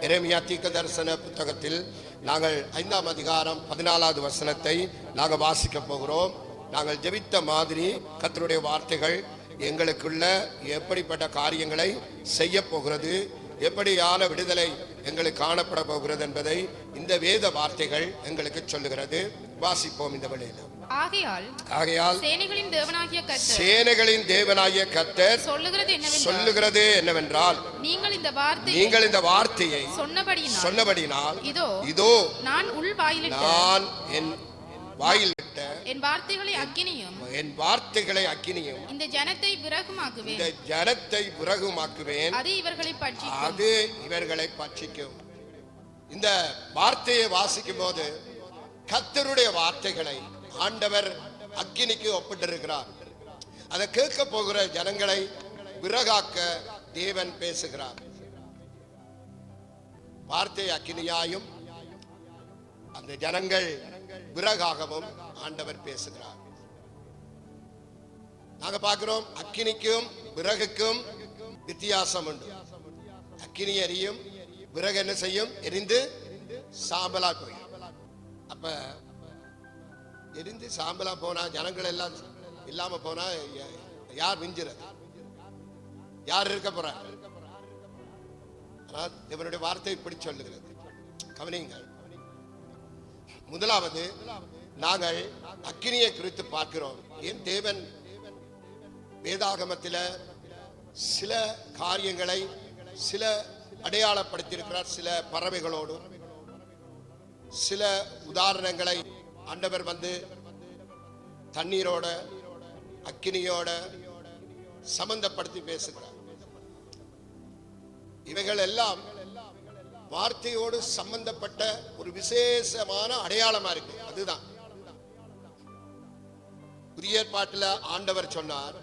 எரேமியா தீர்க்கதரிசன புத்தகத்தில் நாங்கள் 5ஆம் அதிகாரம் 14வது வசனத்தை நாங்கள் வாசிக்க போகிறோம். நாங்கள் ஜெபித்த மாதிரி கர்த்தருடைய வார்த்தைகள் எங்களுக்குள்ள எப்படிப்பட்ட காரியங்களை செய்ய போகிறது, எப்படியான விடுதலை எங்களுக்கு காணப்பட போகிறது என்பதை இந்த வேத வார்த்தைகள் எங்களுக்கு சொல்லுகிறது. வாசிப்போம் இந்த வேளையில். ஆகையால் சேனைகளின் தேவனாகிய கர்த்தர் சொல்லுகிறது என்னவென்றால், நீங்கள் இந்த வார்த்தையை சொன்னபடியினால் இதோ நான் என் வாயில் என் வார்த்தைகளை அக்கினியும் இந்த ஜனத்தை விறகுமாக்குவேன், அது இவர்களை பட்சிக்கும். இந்த வார்த்தையை வாசிக்கும் போது கர்த்தருடைய வார்த்தைகளை ஆண்டவர் அக்கினிக்கு ஒப்பிட்டிருக்கிறார். அதை கேட்க போகிற ஜனங்களை விறகாக்க தேவன் பேசுகிறார். வார்த்தை அக்கினியாயும் அந்த ஜனங்கள் விறகாகவும் ஆண்டவர் பேசுகிறார். நாங்க பார்க்கிறோம், அக்கினிக்கும் விறகுக்கும் வித்தியாசம் உண்டு. அக்கினி எரியும், விறகு என்ன செய்யும்? எரிந்து சாம்பலா போய். அப்ப எரிந்து சாம்பலா போனா, ஜனங்கள் எல்லாம் இல்லாம போனா யார் மிஞ்சுறது? யார் இருக்க போறாங்க? இவருடைய வார்த்தை இப்படி சொல்லுகிறது, கவனிங்கள். முதலாவது, நாங்கள் அக்கினியை குறித்து பார்க்கிறோம். ஏன் தேவன் வேதாகமத்தில் சில காரியங்களை சில அடையாளப்படுத்தியிருக்கிறார். சில பறவைகளோடு சில உதாரணங்களை ஆண்டவர் வந்து தண்ணீரோட அக்கினியோட சம்பந்தப்படுத்தி பேசுகிறார். இவைகள் எல்லாம் வார்த்தையோடு சம்பந்தப்பட்ட ஒரு விசேஷமான அடையாளமா இருக்கு. அதுதான் புதிய ஏற்பாட்டில் ஆண்டவர் சொன்னார்.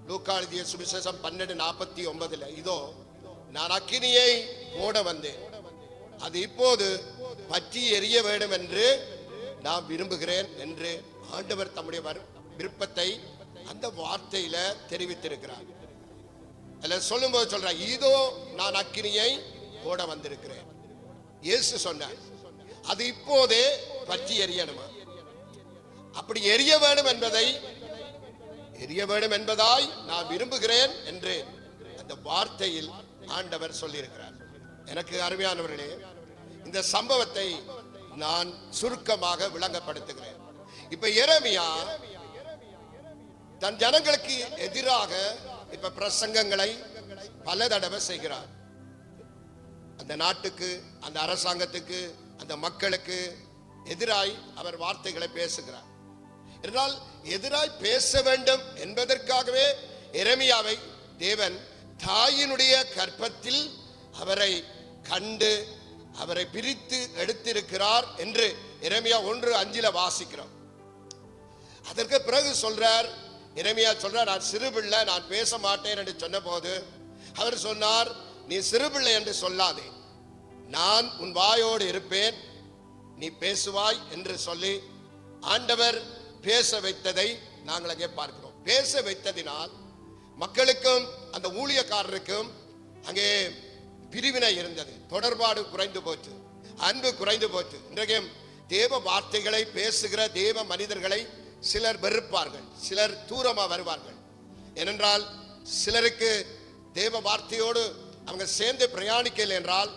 லூக்கா எழுதிய சுவிசேஷம் 12:49, இதோ நான் அக்கினியை போட வந்தேன், அது இப்போது பற்றி எரிய வேண்டும் என்று நான் விரும்புகிறேன் என்று ஆண்டவர் தம்முடைய விருப்பத்தை அந்த வார்த்தையில தெரிவித்திருக்கிறார். அதுல சொல்லும் போது சொல்றார், இதோ நான் அக்கினியை போட வந்திருக்கிறேன். இயேசு சொன்னார், அது இப்போதே பற்றி எரியணுமா? அப்படி எரிய வேண்டும் என்பதாய் நான் விரும்புகிறேன் என்று அந்த வார்த்தையில் ஆண்டவர் சொல்லியிருக்கிறார். எனக்கு அருமையானவர்களே, இந்த சம்பவத்தை நான் சுருக்கமாக விளங்கப்படுத்துகிறேன். இப்ப எரேமியா தன் ஜனங்களுக்கு எதிராக இப்ப பிரசங்கங்களை பல தடவை செய்கிறார். அந்த நாட்டுக்கு, அந்த அரசாங்கத்துக்கு, அந்த மக்களுக்கு எதிராய் அவர் வார்த்தைகளை பேசுகிறார். என்றால் எதிராய் பேச வேண்டும் என்பதற்காகவே எரேமியாவை தேவன் தாயினுடைய கற்பத்தில் அவரை கண்டு அவரை பிரித்து எடுத்திருக்கிறார் என்று எரேமியா 1:5 வாசிக்கிறோம். அதற்கு பிறகு சொல்றார், எரேமியா சொல்றார், நான் சிறுபிள்ளை, நான் பேச மாட்டேன் என்று சொன்ன போது அவர் சொன்னார், நீ சிறுபிள்ளை என்று சொல்லாதே, நான் உன் வாயோடு இருப்பேன், நீ பேசுவாய் என்று சொல்லி ஆண்டவர் பேச வைத்ததை நாங்கள் அங்கே பார்க்கிறோம். பேச வைத்ததினால் மக்களுக்கும் அந்த ஊழியக்காரருக்கும் அங்கே பிரிவினை இருந்தது, தொடர்பாடு குறைந்து போச்சு, அன்பு குறைந்து போச்சு. இன்றைக்கு தேவ வார்த்தைகளை பேசுகிற தேவ மனிதர்களை சிலர் வெறுப்பார்கள், சிலர் தூரமா வருவார்கள். ஏனென்றால் சிலருக்கு தேவ வார்த்தையோடு அவங்க சேர்ந்து பிரயாணிக்கல என்றால்,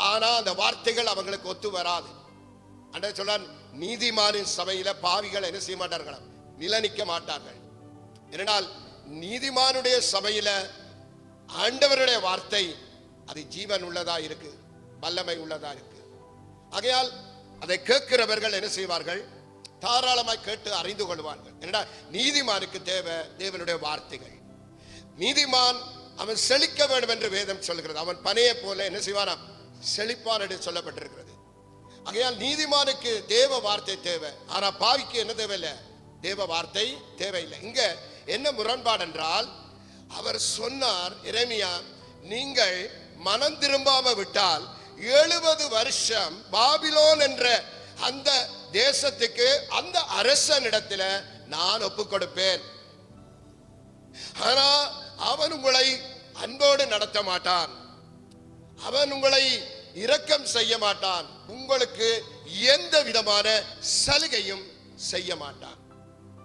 ஆனா அந்த வார்த்தைகள் அவங்களுக்கு ஒத்து வராது. அன்றைய சொல்றார், நீதிமானின் சபையில பாவிகள் என்ன செய்ய மாட்டார்கள்? நிலநிக்க மாட்டார்கள். ஏனென்றால் நீதிமானுடைய சபையில ஆண்டவருடைய வார்த்தை அது ஜீவன் உள்ளதா இருக்கு, வல்லமை உள்ளதா இருக்கு. ஆகையால் அதை கேட்கிறவர்கள் என்ன செய்வார்கள்? தாராளமாய் கேட்டு அறிந்து கொள்வார்கள். ஏனென்றால் நீதிமானுக்கு தேவை தேவனுடைய வார்த்தைகள். நீதிமான் அவன் செழிக்க வேண்டும் என்று வேதம் சொல்கிறது. அவன் பனையை போல என்ன செய்வானாம்? செழிப்பான் என்று சொல்லப்பட்டிருக்கிறது. ஆகையால் நீதிமானுக்கு தேவ வார்த்தை தேவை, ஆனா பாவிக்கு என்ன தேவையில்லை? தேவ வார்த்தை தேவையில்லை. இங்க என்ன முரண்பாடு என்றால், அவர் சொன்னார், எரேமியா, நீங்கள் மனம் திரும்பாம விட்டால் 70 வருஷம் பாபிலோன் என்ற அந்த தேசத்துக்கு, அந்த அரசனிடத்தில் நான் ஒப்புக் கொடுப்பேன். ஆனா அவன் உங்களை அன்போடு நடத்த மாட்டான். அவன் உங்களை இரக்கம் செய்ய மாட்டான், உங்களுக்கு எந்த விதமான சலுகையும் செய்ய மாட்டான்.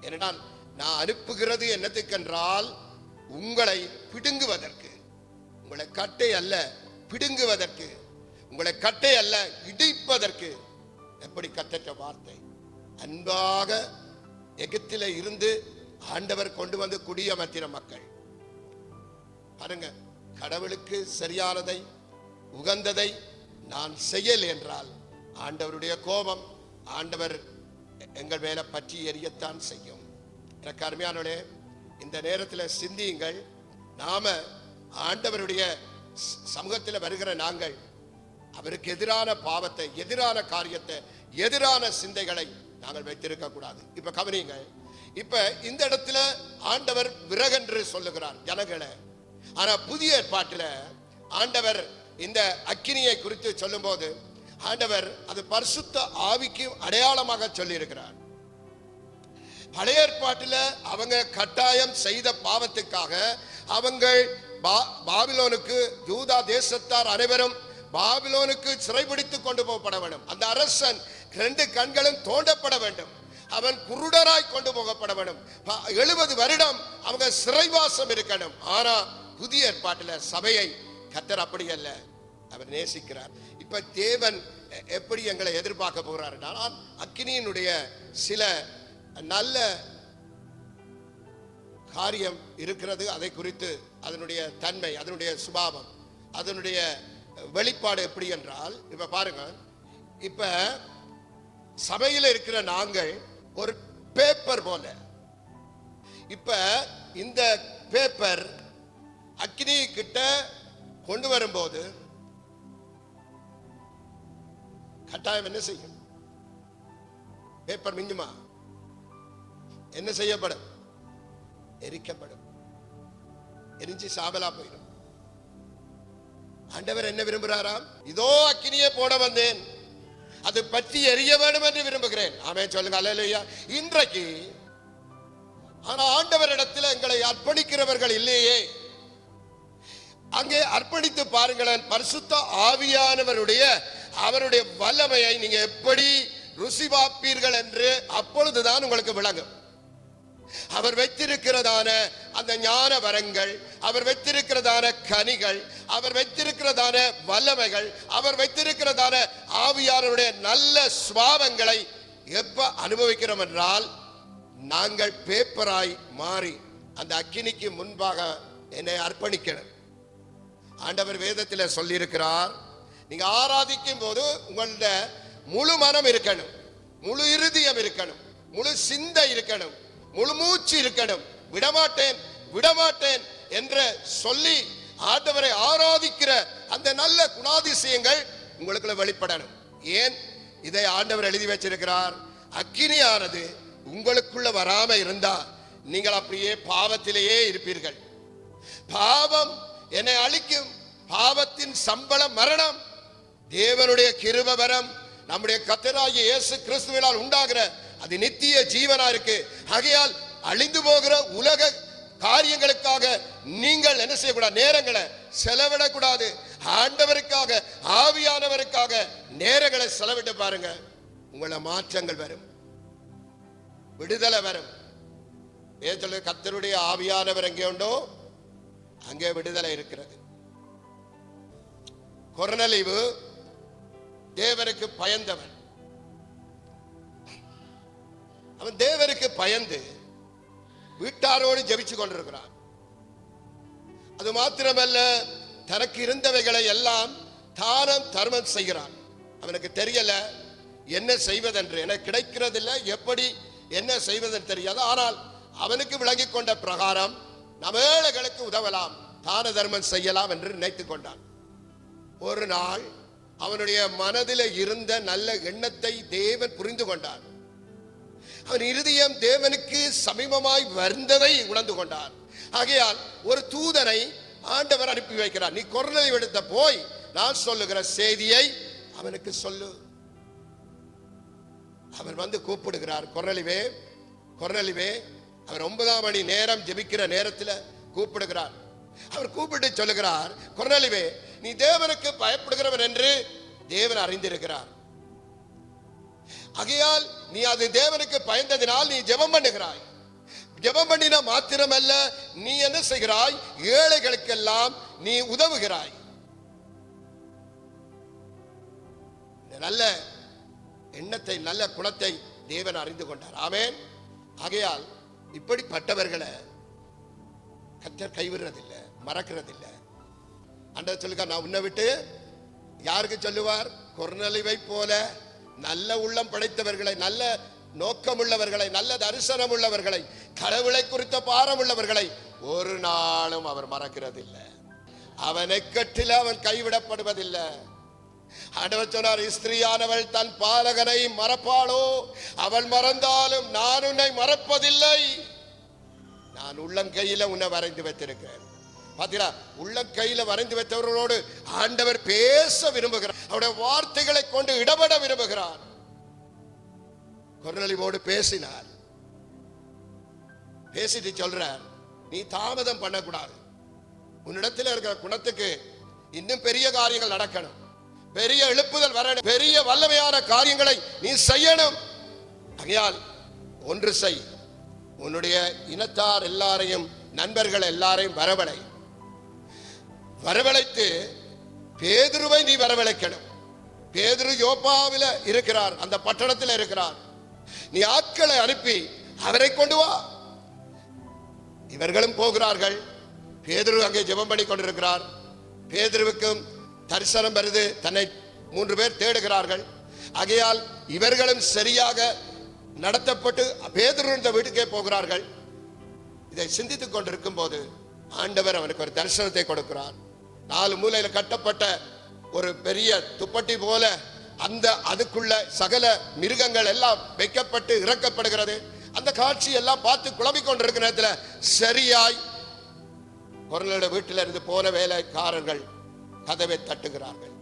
ஏனென்றால் நான் அனுப்புகிறது என்னத்துக்கென்றால் உங்களை பிடுங்குவதற்கு, உங்களை கட்டை அல்ல பிடுங்குவதற்கு, உங்களை கட்டை அல்ல இடிப்பதற்கு. எப்படி கட்டற்ற வார்த்தை! அன்பாக எகிப்தில இருந்து ஆண்டவர் கொண்டு வந்து குடியமர்த்தின மக்கள் பாருங்க, கடவுளுக்கு சரியானதை உகந்ததை நான் செய்யல் என்றால் ஆண்டவருடைய கோபம் ஆண்டவர் எங்கள் மேல பற்றி எரியத்தான் செய்யும். எனக்கு அருமையானவர்களே, இந்த நேரத்தில் சிந்தியுங்கள். நாம ஆண்டவருடைய சமூகத்தில் வருகிற நாங்கள் அவருக்கு எதிரான பாவத்தை, எதிரான காரியத்தை, எதிரான சிந்தைகளை நாங்கள் வைத்திருக்க கூடாது. இப்ப கவனியுங்கள். இப்ப இந்த இடத்துல ஆண்டவர் விறகென்று சொல்லுகிறார் ஜனங்களை. ஆனா புதிய ஏற்பாட்டில் ஆண்டவர் இந்த அக்கினியை குறித்து சொல்லும் போது ஆண்டவர் அது பரிசுத்த ஆவிக்கு அடையாளமாக சொல்லி இருக்கிறார். பழைய ஏற்பாட்டில் அவங்க கட்டாயம் செய்த பாவத்துக்காக அவங்க பாபிலோனுக்கு, யூதா தேசத்தார் அனைவரும் பாபிலோனுக்கு சிறைபிடித்துக் கொண்டு போகப்பட வேண்டும். அந்த அரசன் 2 கண்களும் தோண்டப்பட வேண்டும். அவன் குருடராய் கொண்டு போகப்பட வேண்டும். 70 வருடம் அவங்க சிறைவாசம் இருக்கணும். ஆனா புதிய ஏற்பாட்டில் சபையை கர்த்தர் அப்படி அல்ல, அவர் நேசிக்கிறார். இப்ப தேவன் எப்படி எங்களை எதிர்பார்க்க போகிறார் என்றால் அக்கினியினுடைய சில நல்ல காரியம் இருக்கிறது. அதை குறித்து அதனுடைய தன்மை, அதனுடைய சுபாவம், அதனுடைய வெளிப்பாடு எப்படி என்றால், இப்ப பாருங்க, இப்ப சபையில் இருக்கிற நாங்கள் ஒரு பேப்பர் போல. இப்ப இந்த பேப்பர் அக்கினி கிட்ட கொண்டு வரும்போது கட்டாயம் என்ன செய்யும்? பேப்பர் மிஞ்சுமா? என்ன செய்யப்படும்? எரிக்கப்படும். எரிஞ்சு சாம்பலா போயிடும். ஆண்டவர் என்ன விரும்புகிறாராம்? இதோ அக்கினியை போட வந்தேன், அது பற்றி எரிய வேண்டும் என்று விரும்புகிறேன். ஆமென் சொல்லுங்க, அல்லேலூயா. இன்றைக்கு ஆனா ஆண்டவரிடத்தில் எங்களை அர்ப்பணிக்கிறவர்கள் இல்லையே. அங்கே அர்ப்பணித்து பாருங்களேன். பரிசுத்த ஆவியானவருடைய அவருடைய வல்லமையை நீங்க எப்படி ருசி பார்ப்பீர்கள் என்று அப்பொழுதுதான் உங்களுக்கு விளங்கும். அவர் வைத்திருக்கிறதான அந்த ஞான வரங்கள், அவர் வைத்திருக்கிறதான கனிகள், அவர் வைத்திருக்கிறதான வல்லமைகள், அவர் வைத்திருக்கிறதான ஆவியானவருடைய நல்ல சுபாவங்களை எப்ப அனுபவிக்கிறோம் என்றால் நாங்கள் பேப்பராய் மாறி அந்த அக்கினிக்கு முன்பாக என்னை அர்ப்பணிக்கணும். ஆண்டவர் வேதத்தில் சொல்லி இருக்கிறார், நீங்க ஆராதிக்கும் போது உங்களோட முழு மனம் இருக்கணும், முழு இருதயம் இருக்கணும், முழு சிந்தை இருக்கணும், முழு மூச்சு இருக்கணும். விடமாட்டேன் விடமாட்டேன் என்று சொல்லி ஆண்டவரை ஆராதிக்கிற அந்த நல்ல குணாதிசயங்கள் உங்களுக்குள்ள வெளிப்படணும். ஏன் இதை ஆண்டவர் எழுதி வச்சிருக்கிறார்? அக்கினியானது உங்களுக்குள்ள வராம இருந்தா நீங்கள் அப்படியே பாவத்திலேயே இருப்பீர்கள். பாவம் என்னை அழிக்கும். பாவத்தின் சம்பளம் மரணம். தேவனுடைய கிருபை நம்முடைய கர்த்தராகிய இயேசு கிறிஸ்துவினால் உண்டாகிற அது நித்திய ஜீவனா இருக்கு. ஆகையால் அழிந்து போகிற உலக காரியங்களுக்காக நீங்கள் என்ன செய்யக்கூடாது? நேரங்களை செலவிடக்கூடாது. ஆண்டவருக்காக, ஆவியானவருக்காக நேரங்களை செலவிட்டு பாருங்க, உங்களை மாற்றங்கள் வரும், விடுதலை வரும். ஏன் சொல்ல? கர்த்தருடைய ஆவியானவர் எங்கே உண்டோ அங்கே விடுதலை இருக்கிறது. கொர்நேலியு தேவனுக்கு பயந்தவன். அவன் தேவனுக்கு பயந்து வீட்டாரோடு ஜெபிச்சு கொண்டிருக்கிறான். அது மாத்திரமல்ல, தனக்கு இருந்தவைகளை எல்லாம் தானம் தர்மம் செய்கிறான். அவனுக்கு தெரியல என்ன செய்வதென்று, எனக்கு கிடைக்கிறதில்லை, எப்படி என்ன செய்வதென்று தெரியாது. ஆனால் அவனுக்கு விளங்கி கொண்ட பிரகாரம் நம்ம ஏழைகளுக்கு உதவலாம், தான தர்மம் செய்யலாம் என்று நினைத்துக் கொண்டான். ஒரு நாள் அவனுடைய மனதில் இருந்த நல்ல எண்ணத்தை தேவன் புரிந்து கொண்டார். அவன் இருதயம் தேவனுக்கு சமீபமாய் வந்ததை உணர்ந்து கொண்டார். ஆகையால் ஒரு தூதனை ஆண்டவர் அனுப்பி வைக்கிறார். நீ கொர்நேலியு எடுத்த போய் நான் சொல்லுகிற செய்தியை அவனுக்கு சொல்லு. அவர் வந்து கூப்பிடுகிறார், கொர்நேலியுவே, கொர்நேலியுவே. அவர் 9ஆம் மணி நேரம் ஜெபிக்கிற நேரத்தில் கூப்பிடுகிறார். அவர் கூப்பிட்டு சொல்லுகிறார், கொர்நேலியுவே, நீ தேவனுக்கு பயப்படுகிறவன் என்று தேவன் அறிந்திருக்கிறார். ஆகையால் நீ அது தேவனுக்கு பயந்ததினால் நீ ஜெபம் பண்ணுகிறாய். ஜெபம் பண்ணின மாத்திரமல்ல, நீ என்ன செய்கிறாய்? ஏழைகளுக்கெல்லாம் நீ உதவுகிறாய். நல்ல எண்ணத்தை, நல்ல குணத்தை தேவன் அறிந்து கொண்டார். ஆமென். ஆகையால் இப்படிப்பட்டவர்களை கர்த்தர் கைவிடுறதில்லை, மறக்கிறதில்லை. ஆண்டவர் சொல்லுங்க, நான் உன்னை விட்டு யாருக்கு சொல்லுவார்? கொர்நேலியுவை போல நல்ல உள்ளம் படைத்தவர்களை, நல்ல நோக்கம் உள்ளவர்களை, நல்ல தரிசனம் உள்ளவர்களை, கடவுளை குறித்த பாரம் உள்ளவர்களை ஒரு நாளும் அவர் மறக்கிறதில்லை. அவனை கட்டில அவன் கைவிடப்படுவதில்லை. ஆண்டவர் சொன்னார், ஸ்திரீயானவள் தன் பாலகனை மறப்பாளோ? அவள் மறந்தாலும் நான் உன்னை மறப்பதில்லை. நான் உள்ளங்கையில உன்னை வரைந்து வைத்திருக்கிறேன். பாத்தீங்களா? உள்ளங்கையில வரைந்து வைத்தவர்களோடு ஆண்டவர் பேச விரும்புகிறார். அவருடைய வார்த்தைகளை கொண்டு இடப்பட விரும்புகிறார். கொர்நேலியுவோடு பேசினார். பேசிட்டு சொல்றார், நீ தாமதம் பண்ணக்கூடாது. உன்னிடத்தில் இருக்கிற குணத்துக்கு இன்னும் பெரிய காரியங்கள் நடக்கணும், பெரிய எழுப்புதல் வரணும், பெரிய வல்லமையான காரியங்களை நீ செய்யணும். ஆகையால் ஒன்று செய், உன்னுடைய இனத்தார் எல்லாரையும், நண்பர்கள் எல்லாரையும் வரவழைத்து பேதுருவை நீ வரவழைக்கணும். பேதுரு யோப்பாவில் இருக்கிறார், அந்த பட்டணத்தில் இருக்கிறார். நீ ஆட்களை அனுப்பி அவரை கொண்டு வா. இவர்களும் போகிறார்கள். பேதுரு அங்கே ஜெபம் பண்ணி கொண்டிருக்கிறார். பேதுருவுக்கும் தரிசனம் வருது. தன்னை 3 பேர் தேடுகிறார்கள். ஆகையால் இவர்களும் சரியாக நடத்தப்பட்டு பேதுரு இந்த வீட்டுக்கே போகிறார்கள். இதை சிந்தித்துக் கொண்டிருக்கும் போது ஆண்டவர் அவனுக்கு ஒரு தரிசனத்தை கொடுக்கிறார். 4 மூலையில கட்டப்பட்ட ஒரு பெரிய துப்பட்டி போல அந்த அதுக்குள்ள சகல மிருகங்கள் எல்லாம் வைக்கப்பட்டு இறக்கப்படுகிறது. அந்த காட்சி எல்லாம் பார்த்து குழம்பிக் கொண்டிருக்கிற நேரத்தில் சரியாய் கொர்நேலியுடைய வீட்டில் இருந்து போன வேலைக்காரர்கள் கதவை தட்டுகிறார்கள்.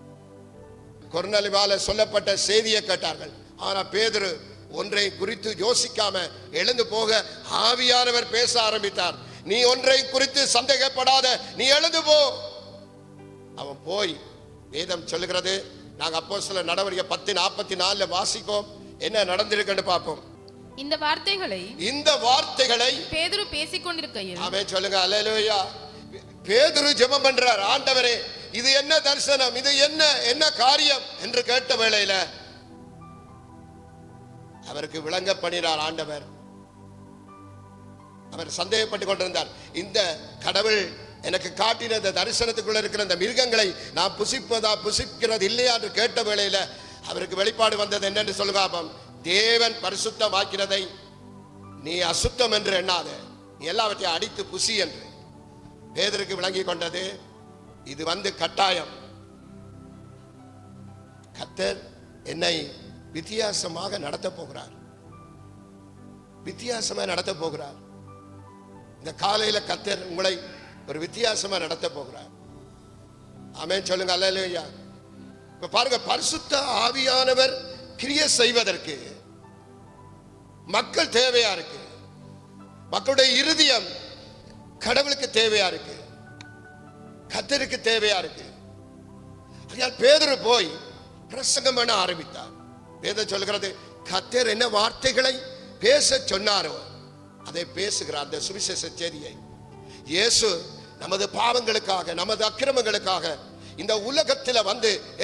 கொர்நேலியுவால சொல்லப்பட்ட செய்தியை கேட்டார்கள். ஆனா பேதுரு ஒன்றை குறித்து யோசிக்காம எழுந்து போக ஆவியானவர் பேச ஆரம்பித்தார். நீ ஒன்றை குறித்து சந்தேகப்படாத, நீ எழுந்து போ. அவன் போய், வேதம் சொல்லுகிறது, நாங்க அப்போஸ்தலர் நடவடிக்கை 10:44 வாசிப்போம். என்ன நடந்திருக்குன்னு பார்ப்போம். இந்த வார்த்தைகளை பேதுரு பேசிக் கொண்டிருக்கையில், ஆமென் சொல்லுங்க, அல்லேலூயா. பேதுரு ஜெபம் பண்றார், ஆண்டவரே இது என்ன தரிசனம், இது என்ன காரியம் என்று கேட்ட வேளையில அவருக்கு விளங்க பண்ணினார் ஆண்டவர். அவர் சந்தேகப்பட்டு கொண்டிருந்தார். இந்த கடவுள் எனக்கு காட்டின இந்த தரிசனத்துக்குள்ள இருக்கிற இந்த மிருகங்களை நான் புசிக்கிறது இல்லையா என்று கேட்ட வேளையில அவருக்கு வெளிப்பாடு வந்தது. என்னன்னு சொல்லுங்க, தேவன் பரிசுத்தமாக்கிறதை நீ அசுத்தம் என்று எண்ணாத, நீ எல்லாவற்றையும் அடித்து புசி என்று. பேதுருக்கு விளங்கி கொண்டது, இது கட்டாயம். கர்த்தர் என்னை வித்தியாசமாக நடத்த போகிறார், வித்தியாசமா நடத்த போகிறார். இந்த காலையில கர்த்தர் உங்களை ஒரு வித்தியாசமா நடத்த போகிறார். ஆமென் சொல்லுங்க, அல்லேலூயா. இப்ப பாருங்க, பரிசுத்த ஆவியானவர் கிரியை செய்வதற்கு மக்கள் தேவையா இருக்கு. மக்களுடைய இருதயம் கடவுளுக்கு தேவையா இருக்கு, கர்த்தருக்கு தேவையா இருக்கு. அதனால் பேதுரு போய் பிரசங்கம் பண்ண ஆரம்பித்தார். வேதம் சொல்கிறது, கர்த்தர் என்ன வார்த்தைகளை பேச சொன்னாரோ அதை பேசுகிறார். அந்த சுவிசேஷ செய்தியை இயேசு நமது பாவங்களுக்காக, நமது அக்கிரமங்களுக்காக இந்த உலகத்தில்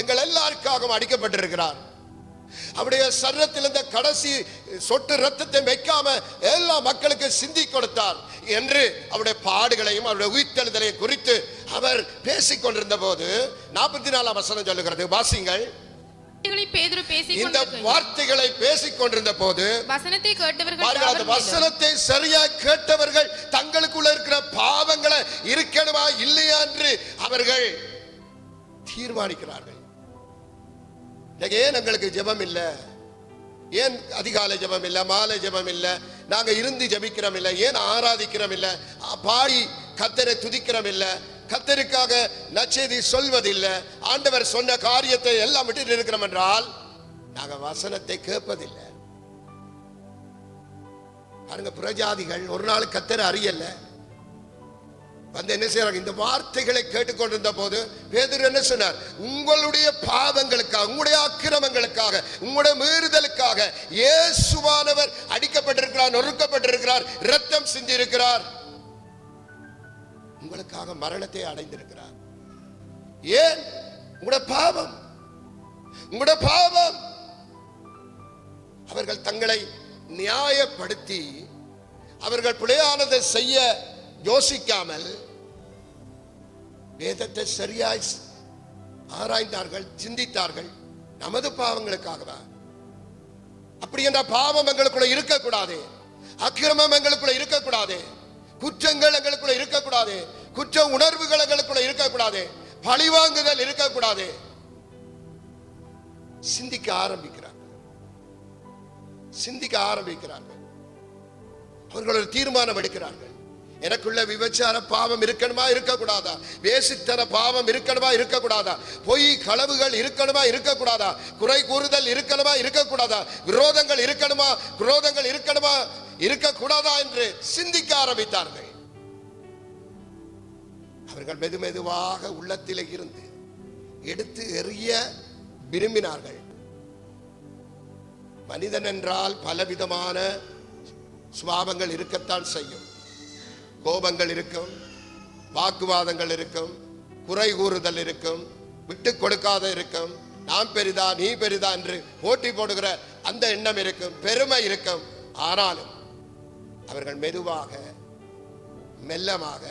எங்கள் எல்லாருக்காகவும் அடிக்கப்பட்டிருக்கிறார். அவருடைய சரீரத்தில் இருந்த கடைசி சொட்டு ரத்தத்தை வைக்காம எல்லா மக்களுக்கு சிந்தி கொடுத்தார் என்று அவருடைய பாடுகளையும் அவருடைய உயிர்த்தெழுதலையும் குறித்து அவர் பேசிக் கொண்டிருந்த போது 44ஆம் வசனம் சொல்லுகிறது, வாசிங்கள். இந்த வார்த்தைகளை பேசிக் கொண்டிருந்த போது வசனத்தை சரியா கேட்டவர்கள் தங்களுக்குள்ள இருக்கிற பாவங்களை இருக்கணுமா இல்லையா என்று அவர்கள் தீர்மானிக்கிறார்கள். ஏன் எங்களுக்கு ஜெபம் இல்லை, ஏன் அதிகாலை ஜெபம் இல்லை, மாலை ஜெபம் இல்லை, நாங்க இருந்து ஜெபிக்கிறோம் இல்லை, ஏன் ஆராதிக்கிறோம் இல்லை, பாடி கர்த்தரை துதிக்கிறோம் இல்லை, கர்த்தருக்காக நற்செய்தி சொல்வதில்லை, ஆண்டவர் சொன்ன காரியத்தை எல்லாம் விட்டு இருக்கிறோம் என்றால் நாங்க வசனத்தை கேட்பதில்லை. பாருங்க, புறஜாதிகள் ஒரு நாள் கர்த்தரை அறியல, வந்து என்ன செய்யறாங்க? இந்த வார்த்தைகளை கேட்டுக்கொண்டிருந்த போது பேதுரு என்ன சொன்னார்? உங்களுடைய பாவங்களுக்காக, உங்களுடைய அக்கிரமங்களுக்காக, உங்களுடைய மீறுதலுக்காக இயேசுவானவர் அடிக்கப்பட்டிருக்கிறார், நொறுக்கப்பட்டிருக்கிறார், இரத்தம் சிந்தி இருக்கிறார், உங்களுக்காக மரணத்தை அடைந்திருக்கிறார். ஏன்? உங்களுடைய பாவம், உங்களுடைய பாவம். அவர்கள் தங்களை நியாயப்படுத்தி அவர்கள் பிழையானதை செய்ய யோசிக்காமல் வேதத்தை சரியாய் ஆராய்ந்தார்கள், சிந்தித்தார்கள். நமது பாவங்களுக்காகவா? அப்படி என்ற பாவம் எங்களுக்குள்ள இருக்கக்கூடாது, அக்கிரமம் எங்களுக்குள்ள இருக்கக்கூடாது, குற்றங்கள் எங்களுக்குள்ள இருக்கக்கூடாது, குற்ற உணர்வுகள் எங்களுக்குள்ள இருக்கக்கூடாது, பழிவாங்குதல் இருக்கக்கூடாது. சிந்திக்க ஆரம்பிக்கிறார்கள், சிந்திக்க ஆரம்பிக்கிறார்கள். அவர்கள் ஒரு தீர்மானம் எடுக்கிறார்கள். எனக்குள்ள விபச்சார பாவம் இருக்கணுமா, இருக்கக்கூடாதா? வேசித்தன பாவம் இருக்கணுமா, இருக்கக்கூடாதா? பொய் களவுகள் இருக்கணுமா, இருக்கக்கூடாதா? குறை கூறுதல் இருக்கணுமா, இருக்கக்கூடாதா? விரோதங்கள் இருக்கணுமா, குரோதங்கள் இருக்கணுமா, இருக்கக்கூடாதா என்று சிந்திக்க ஆரம்பித்தார்கள். அவர்கள் மெதுமெதுவாக உள்ளத்திலே இருந்து எடுத்து எறிய விரும்பினார்கள். மனிதன் என்றால் பலவிதமான சுபாவங்கள் இருக்கத்தான் செய்யும். கோபங்கள் இருக்கும், வாக்குவாதங்கள் இருக்கும், குறை கூறுதல் இருக்கும், விட்டு கொடுக்காத இருக்கும், நாம் பெரிதா நீ பெரிதா என்று போட்டி போடுகிற அந்த எண்ணம் இருக்கும், பெருமை இருக்கும். ஆனாலும் அவர்கள் மெதுவாக மெல்லமாக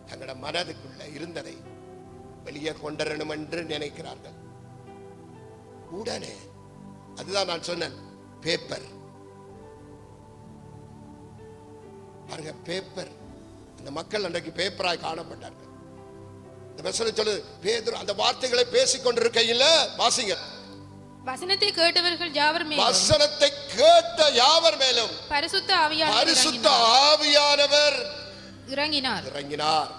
தங்களோட மனதுக்குள்ள இருந்ததை வெளியே கொண்டரணும் என்று நினைக்கிறார்கள். உடனே அதுதான் நான் சொன்னேன், பேப்பர் பாருங்க, பேப்பர். அந்த மக்கள் அன்றைக்கு பேப்பராய் காணப்பட்டார்கள். இந்த வசனம் சொல்லுது, பேதுரு அந்த வார்த்தைகளை பேசிக் கொண்டிருக்கையில் வாசிங்க. வசனத்தை கேட்டவர்கள் யாவர் மேலும், வசனத்தை கேட்ட யாவர் மேலும் பரிசுத்த ஆவியானவர் இறங்கினார்.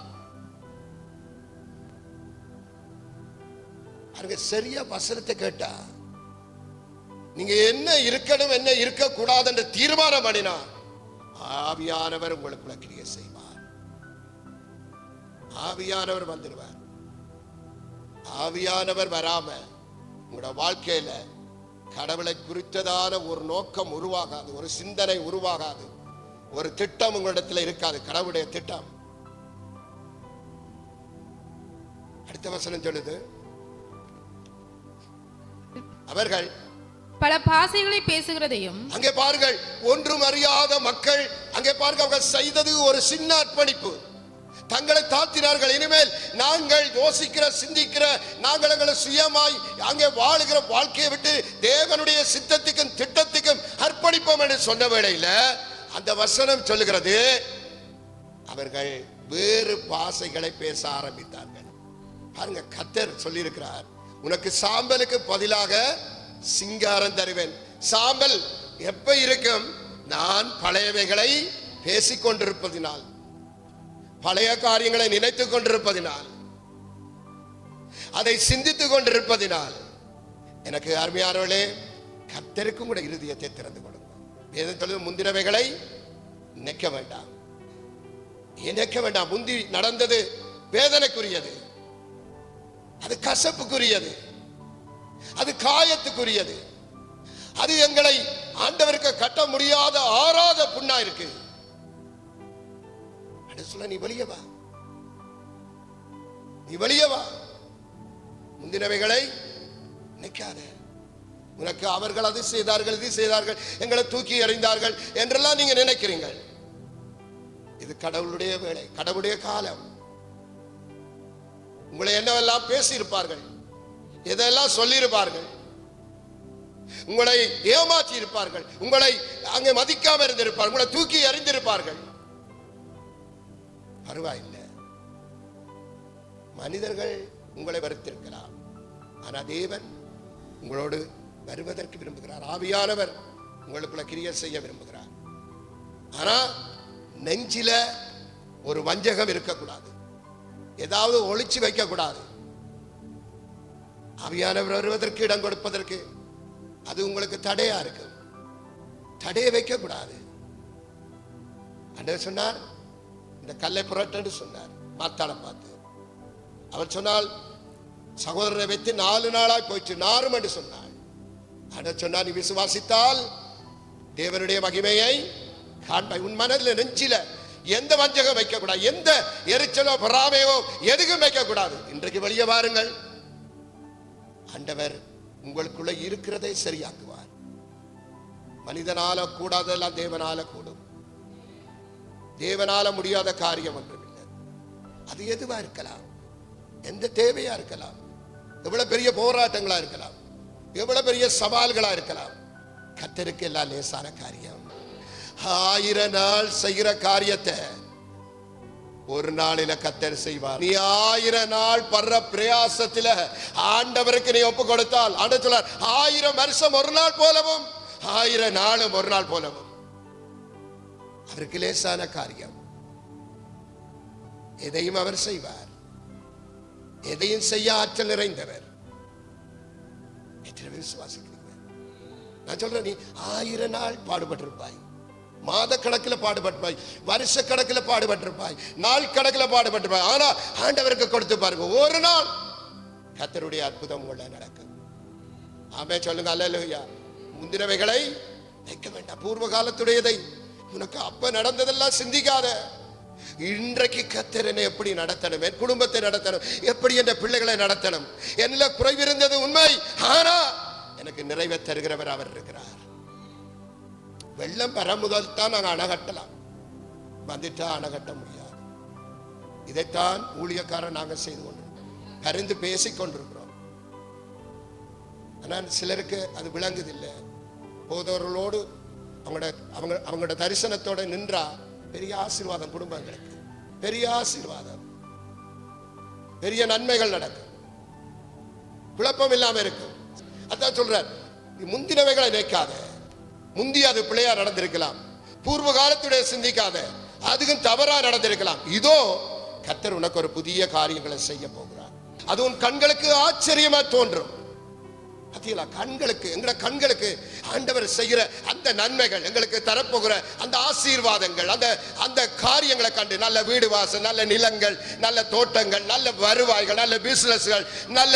பாருங்க, சரியா வசனத்தை கேட்டா நீங்க என்ன இருக்கணும், என்ன இருக்க கூடாது என்று தீர்மானம் பண்ணினா ஆவியானவர் உங்களுக்குள்ள கிரியை செய்வார். ஆவியானவர் வந்துடுவார். ஆவியானவர் வராம உங்களோட வாழ்க்கையில கடவுளை குறித்ததான ஒரு நோக்கம் உருவாகாது, ஒரு சிந்தனை உருவாகாது, ஒரு திட்டம் உங்களிடத்தில் இருக்காது, கடவுளுடைய திட்டம். அடுத்த வசனம் சொல்லுது, அவர்கள் பல பாஷைகளை பேசுகிறதையும். அங்கே பாருங்கள், ஒன்றும் அறியாத மக்கள். அங்கே பாருங்கள், அவர்கள் செய்தது ஒரு சின்ன அர்ப்பணிப்பு. தங்களை தாழ்த்தினார்கள். இனிமேல் நாங்கள் யோசிக்கிற, சிந்திக்கிற, நாங்கள் எங்களை சுயமாய் அங்கே வாழுகிற வாழ்க்கையை விட்டு தேவனுடைய சித்தத்துக்கும் திட்டத்துக்கும் அர்ப்பணிப்போம் என்று சொன்ன வேளையில் அந்த வசனம் சொல்லுகிறது, அவர்கள் வேறு பாஷைகளை பேச ஆரம்பித்தார்கள். பாருங்க, கர்த்தர் சொல்லி இருக்கிறார், உனக்கு சாம்பலுக்கு பதிலாக சிங்காரம் தருவேன். சாம்பல் எப்ப இருக்கும்? நான் பழையவைகளை பேசிக் கொண்டிருப்பதினால், பழைய காரியங்களை நினைத்துக் கொண்டிருப்பதினால், அதை சிந்தித்துக் கொண்டிருப்பதினால். எனக்கு அருமையானவர்களே, கர்த்தருக்கும் கூட இருதயத்தை திறந்து கொடுக்கும். வேதம் சொல்லுது, முந்தினவைகளை நினைக்க வேண்டாம், நினைக்க வேண்டாம். முந்தி நடந்தது வேதனைக்குரியது, அது கசப்புக்குரியது, அது காயத்துக்குரியது, அது எங்களை ஆண்டவருக்கு கட்ட முடியாத ஆறாத புண்ணா இருக்கு. சொல்ல, நீ வெளியே வா, நீ வெளியே வா. முந்தினவைகளை நினைக்காத. உனக்கு அவர்கள் அது செய்தார்கள், இது செய்தார்கள், எங்களை தூக்கி எறிந்தார்கள் என்றெல்லாம் நீங்க நினைக்கிறீங்க. இது கடவுளுடைய வேலை, கடவுளுடைய காலம். உங்களை என்னவெல்லாம் பேசி இருப்பார்கள், எதெல்லாம் சொல்லி இருப்பார்கள், உங்களை ஏமாற்றி இருப்பார்கள், உங்களை அங்கே மதிக்காம இருந்திருப்பார்கள், உங்களை தூக்கி எறிந்திருப்பார்கள். பரவாயில்லை, மனிதர்கள் உங்களை வெறுத்திருக்கலாம், ஆனா தேவன் உங்களோடு வருவதற்கு விரும்புகிறார். ஆவியானவர் உங்களுக்குள்ள கிரியை செய்ய விரும்புகிறார். ஆனா நெஞ்சில ஒரு வஞ்சகம் இருக்கக்கூடாது, ஏதாவது ஒளிச்சு வைக்க கூடாது. ஆவியானவர் வருவதற்கு இடம் கொடுப்பதற்கு அது உங்களுக்கு தடையா இருக்கு, தடையை வைக்க கூடாது. ஆண்டவர் சொன்னார், இந்த கல்லை புரட்டு சொன்னார். மாத்தாளை பார்த்து. அவர் சொன்னால் சகோதரரை வைத்து 4 நாளாய் போயிட்டு நாரும் என்று சொன்னாள். அட சொன்னா நீ விசுவாசித்தால் தேவனுடைய மகிமையை காண்பாய். உன் மனதில் நெஞ்சில எந்த வஞ்சகம் வைக்க கூடாது, எந்த எரிச்சலோ பொறாமையோ எதுக்கும் வைக்க கூடாது. இன்றைக்கு வெளியே வாருங்கள், ஆண்டவர் உங்களுக்குள்ள இருக்கிறதை சரியாக்குவார். மனிதனால கூடாதெல்லாம் தேவனால கூடும். தேவனால முடியாத காரியம் ஒன்றுமில்லை. அது எதுவா இருக்கலாம், எந்த தேவையா இருக்கலாம், எவ்வளவு பெரிய போராட்டங்களா இருக்கலாம், எவ்வளவு பெரிய சவால்களா இருக்கலாம், கர்த்தருக்கு எல்லாம் லேசான காரியம். 1000 நாள் செய்கிற காரியத்தை ஒரு நாளில கர்த்தர் செய்வார். நீ 1000 நாள் படுற பிரயாசத்தில ஆண்டவருக்கு நீ ஒப்பு கொடுத்தால், ஆண்டவர் சொல்றார் 1000 வருஷம் ஒரு நாள் போலவும் 1000 நாளும் ஒரு நாள் போலவும் அவருக்கு லேசான காரியம். எதையும் அவர் செய்வார். எதையும் செய்ய ஆற்றல் நிறைந்தவர். எத்தனை விசுவாசிக்கிறீங்க? நான் சொல்றேன், நீ 1000 நாள் பாடுபட்டிருப்பாய், மாத கணக்கில் பாடுபட்டிருப்பாய், வருஷ கணக்கில் பாடுபட்டிருப்பாய், நாள் கணக்கில் பாடுபட்டிருப்பாய். ஆனா ஆண்டவருக்கு கொடுத்து பாருங்க, ஒரு நாள் கர்த்தருடைய அற்புதம் உங்களை நடக்கும். ஆமே சொல்லுங்க அல்லேலூயா. முந்தினவைகளை வைக்க வேண்டாம், பூர்வ காலத்துடையதை. உனக்கு அப்ப நடந்ததெல்லாம் சிந்திக்காத. இன்றைக்கு கர்த்தர் என்னை எப்படி நடத்தணும், என் குடும்பத்தை நடத்தணும், எப்படி என் பிள்ளைகளை நடத்தணும். என்ன குறைவிருந்தது உண்மை, ஆனா எனக்கு நிறைவே தருகிறவர் அவர் இருக்கிறார். வெள்ளம் வர முதல் தான் நாங்கள் அணை கட்டலாம், வந்துட்டா அணை கட்ட முடியாது. இதைத்தான் ஊழியக்காரன் நாங்கள் செய்து கொண்டிருக்கிறோம், பரிந்து பேசிக் கொண்டிருக்கிறோம். ஆனால் சிலருக்கு அது விளங்குதில்லை. போதவர்களோடு அவங்களோட தரிசனத்தோட நின்றா பெரிய ஆசீர்வாதம், குடும்பங்களுக்கு பெரிய ஆசீர்வாதம், பெரிய நன்மைகள் நடக்கும், குழப்பம் இல்லாம இருக்கும். அதான் சொல்றார், முந்தினவைகளை நினைக்காத. முந்தி அது பிள்ளையா நடந்திருக்கலாம், பூர்வ காலத்துடைய சிந்திக்காத, அதுக்கும் தவறா நடந்திருக்கலாம். இதோ கர்த்தர் உனக்கு ஒரு புதிய காரியங்களை செய்ய போகிறார். அது உன் கண்களுக்கு ஆச்சரியமா தோன்றும். கண்களுக்கு, எங்கட கண்களுக்கு ஆண்டவர் செய்கிற அந்த நன்மைகள், எங்களுக்கு தரப்போகிற அந்த ஆசீர்வாதங்கள், அந்த காரியங்களை கண்டு நல்ல வீடு வாசல், நல்ல நிலங்கள், நல்ல தோட்டங்கள், நல்ல வருவாய்கள், நல்ல பிசினஸ்கள், நல்ல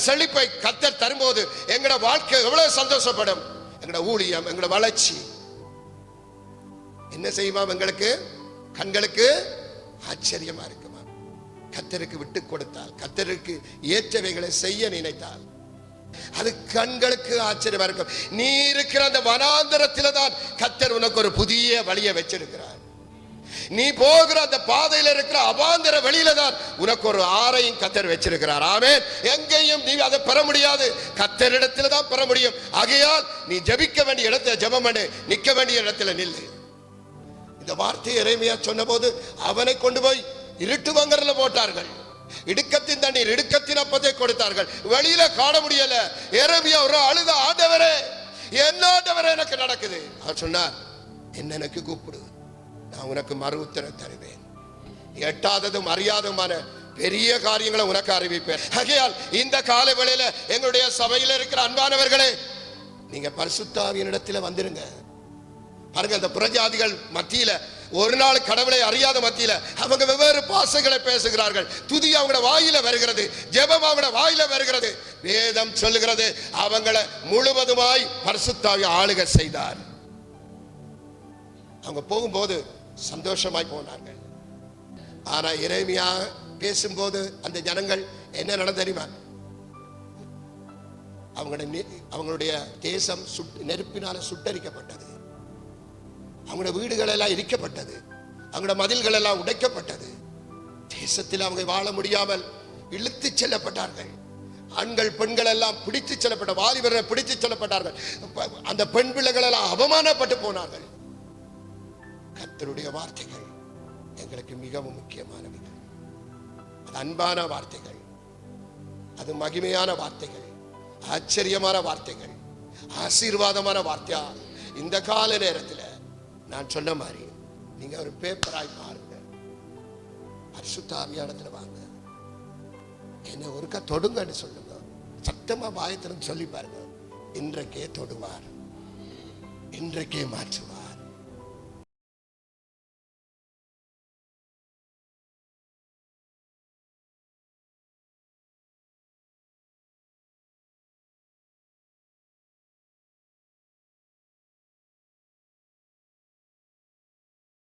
செழிப்பை கர்த்தர் தரும்போது எங்கட வாழ்க்கை எவ்வளவு சந்தோஷப்படும். எங்கட ஊழியம், எங்கட வளர்ச்சி என்ன செய்வாம், எங்களுக்கு கண்களுக்கு ஆச்சரியமா இருக்குமா. கர்த்தருக்கு விட்டு கொடுத்தால், கர்த்தருக்கு ஏற்றவைகளை செய்ய நினைத்தால் அது கண்களுக்கு ஆச்சரியமா இருக்கும். நீ இருக்கிற அந்த வனாந்தரத்தில தான் கர்த்தர் உனக்கு ஒரு புதிய வழியை வச்சிருக்கிறார். நீ போகிற அந்த பாதையில இருக்கிற அவாந்தர வெளியில தான் உனக்கு ஒரு ஆறையும் கர்த்தர் வச்சிருக்கிறார். ஆமென். எங்கேயும் நீ அதை பெற முடியாது, கர்த்தரிடத்துல தான் பெற முடியும். ஆகையால் நீ ஜெபிக்க வேண்டிய இடத்துல ஜெபம் பண்ணு, நிக்க வேண்டிய இடத்துல நில்லு. இந்த வார்த்தையை எரேமியா சொன்னபோது அவனை கொண்டு போய் இருட்டு வங்கர்ல போட்டார்கள். இடுக்கத்தின் தண்ணீர், இடுக்கத்தின் அப்பத்தை கொடுத்தார்கள். வெளியில காண முடியல. எரேமியா ஒரு அழுத, ஆண்டவரே என்ன ஆண்டவரே எனக்கு நடக்குது. அவர் சொன்னார், என்ன எனக்கு கூப்பிடு, நான் உனக்கு மறு உத்தரவு தருவேன். எட்டாததும் அறியாததுமான பெரிய காரியங்களை உனக்கு அறிவிப்பேன். ஆகையால் இந்த கால வேளையில எங்களுடைய சபையில இருக்கிற அன்பானவர்களே, நீங்க பரிசுத்த ஆவியினிடத்தில் வந்துருங்க. பாருங்க, அந்த புறஜாதிகள் மத்தியில, ஒரு நாள் கடவுளை அறியாத மத்தியில அவங்க வெவ்வேறு பாசைகளை பேசுகிறார்கள். துதி அவங்களோட வாயில வருகிறது, ஜெபம் அவங்களோட வாயில வருகிறது. வேதம் சொல்லுகிறது, அவங்களை முழுவதுமாய் பரிசுத்த ஆவி ஆளுகை செய்தார். அவங்க போகும்போது சந்தோஷமாய் போனார்கள். ஆனா எரேமியா பேசும்போது அந்த ஜனங்கள் என்ன நடந்து தெரியுமா, அவங்களுடைய தேசம் நெருப்பினால சுட்டரிக்கப்பட்டது, அவங்களோட வீடுகள் எல்லாம் இடிக்கப்பட்டது, அவங்களோட மதில்கள் எல்லாம் உடைக்கப்பட்டது. தேசத்தில் அவங்க வாழ முடியாமல் இழுத்து செல்லப்பட்டார்கள். ஆண்கள் பெண்கள் எல்லாம் பிடித்து செல்லப்பட்ட, வாலிபர்கள் பிடித்து செல்லப்பட்டார்கள். அந்த பெண் பிள்ளைகள் எல்லாம் அவமானப்பட்டு போனார்கள். கர்த்தருடைய வார்த்தைகள் எங்களுக்கு மிகவும் முக்கியமானவைகள். அது அன்பான வார்த்தைகள், அது மகிமையான வார்த்தைகள், ஆச்சரியமான வார்த்தைகள், ஆசீர்வாதமான வார்த்தையா. இந்த கால நேரத்தில் நான் சொன்ன மாதிரி நீங்க ஒரு பேப்பராய் பாருங்க, பரிசுத்த ஆவியானத்துல வாங்க, என்ன ஒருக்கா தொடுங்கன்னு சொல்லுங்க, சத்தமா வாயத்திலும் சொல்லி பாருங்க. இன்றைக்கே தொடுவார், இன்றைக்கே மாற்றுவார்.